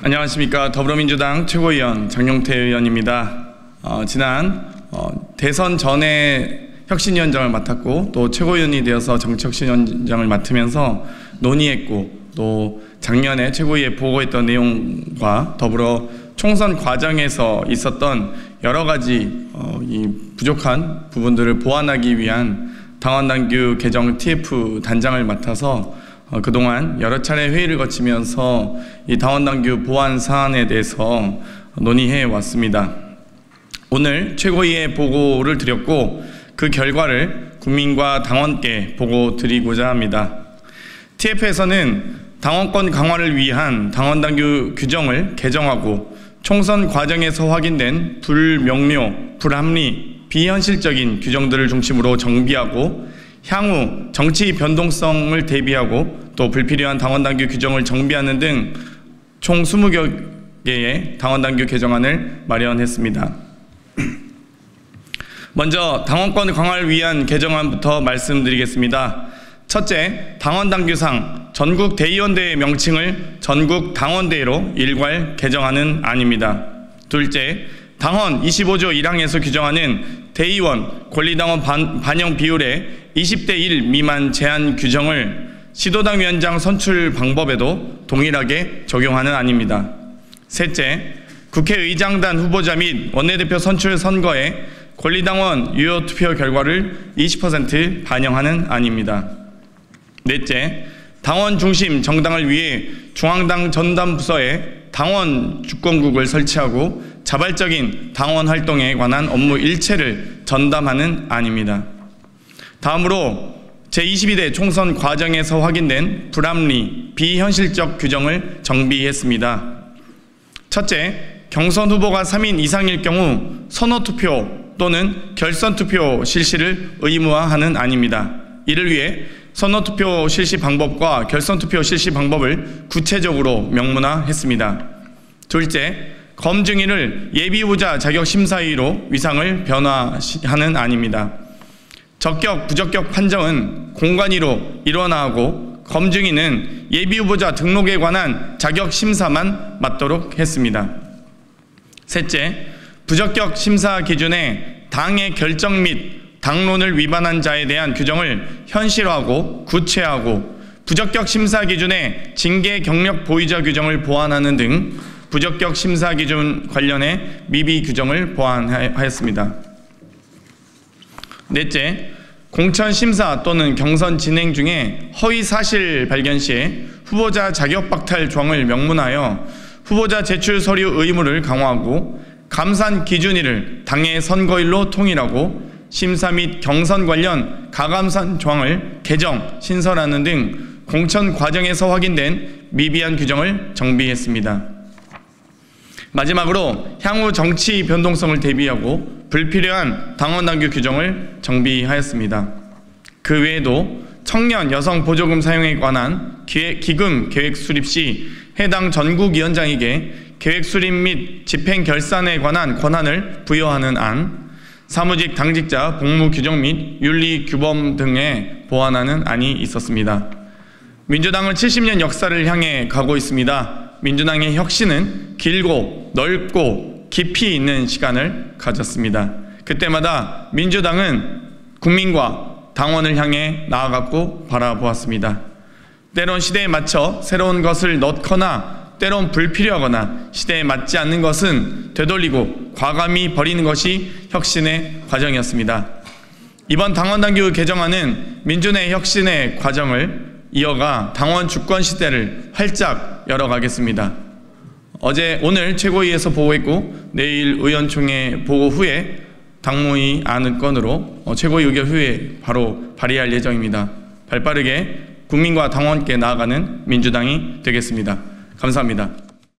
안녕하십니까. 더불어민주당 최고위원 장용태 의원입니다. 지난 대선 전에 혁신위원장을 맡았고 또 최고위원이 되어서 정치혁신위원장을 맡으면서 논의했고 또 작년에 최고위에 보고했던 내용과 더불어 총선 과정에서 있었던 여러 가지 이 부족한 부분들을 보완하기 위한 당원당규 개정 TF 단장을 맡아서 그동안 여러 차례 회의를 거치면서 이 당원당규 보완 사안에 대해서 논의해 왔습니다. 오늘 최고위에 보고를 드렸고 그 결과를 국민과 당원께 보고 드리고자 합니다. TF에서는 당원권 강화를 위한 당원당규 규정을 개정하고 총선 과정에서 확인된 불명료, 불합리, 비현실적인 규정들을 중심으로 정비하고 향후 정치 변동성을 대비하고 또 불필요한 당원당규 규정을 정비하는 등 총 20여 개의 당원당규 개정안을 마련했습니다. 먼저 당원권 강화를 위한 개정안부터 말씀드리겠습니다. 첫째, 당원당규상 전국 대의원대의 명칭을 전국 당원대회로 일괄 개정하는 안입니다. 둘째, 당헌 25조 1항에서 규정하는 대의원 권리당원 반영 비율의 20대 1 미만 제한 규정을 시도당 위원장 선출 방법에도 동일하게 적용하는 안입니다. 셋째, 국회의장단 후보자 및 원내대표 선출 선거에 권리당원 유효투표 결과를 20% 반영하는 안입니다. 넷째, 당원 중심 정당을 위해 중앙당 전담부서에 당원 주권국을 설치하고 자발적인 당원 활동에 관한 업무 일체를 전담하는 안입니다. 다음으로 제22대 총선 과정에서 확인된 불합리, 비현실적 규정을 정비했습니다. 첫째, 경선 후보가 3인 이상일 경우 선호투표 또는 결선투표 실시를 의무화하는 안입니다. 이를 위해 선호투표 실시 방법과 결선투표 실시 방법을 구체적으로 명문화했습니다. 둘째, 검증인을 예비후보자 자격심사위로 위상을 변화하는 안입니다. 적격, 부적격 판정은 공관위로 일원화하고 검증인은 예비후보자 등록에 관한 자격심사만 맡도록 했습니다. 셋째, 부적격 심사 기준에 당의 결정 및 당론을 위반한 자에 대한 규정을 현실화하고 구체화하고 부적격 심사 기준에 징계 경력 보이자 규정을 보완하는 등 부적격 심사 기준 관련해 미비 규정을 보완하였습니다. 넷째, 공천 심사 또는 경선 진행 중에 허위 사실 발견 시에 후보자 자격 박탈 조항을 명문하여 후보자 제출 서류 의무를 강화하고 감산 기준일을 당의 선거일로 통일하고 심사 및 경선 관련 가감산 조항을 개정, 신설하는 등 공천 과정에서 확인된 미비한 규정을 정비했습니다. 마지막으로 향후 정치 변동성을 대비하고 불필요한 당원당규 규정을 정비하였습니다. 그 외에도 청년 여성 보조금 사용에 관한 기금 계획 수립 시 해당 전국위원장에게 계획 수립 및 집행 결산에 관한 권한을 부여하는 안, 사무직 당직자 복무 규정 및 윤리 규범 등에 보완하는 안이 있었습니다. 민주당은 70년 역사를 향해 가고 있습니다. 민주당의 혁신은 길고 넓고 깊이 있는 시간을 가졌습니다. 그때마다 민주당은 국민과 당원을 향해 나아갔고 바라보았습니다. 때론 시대에 맞춰 새로운 것을 넣거나 때론 불필요하거나 시대에 맞지 않는 것은 되돌리고 과감히 버리는 것이 혁신의 과정이었습니다. 이번 당원당규 개정안은 민주의 혁신의 과정을 이어가 당원 주권 시대를 활짝 열어가겠습니다. 오늘 최고위에서 보고했고 내일 의원총회 보고 후에 당무위 안건으로 최고위 의결 후에 바로 발의할 예정입니다. 발빠르게 국민과 당원께 나아가는 민주당이 되겠습니다. 감사합니다.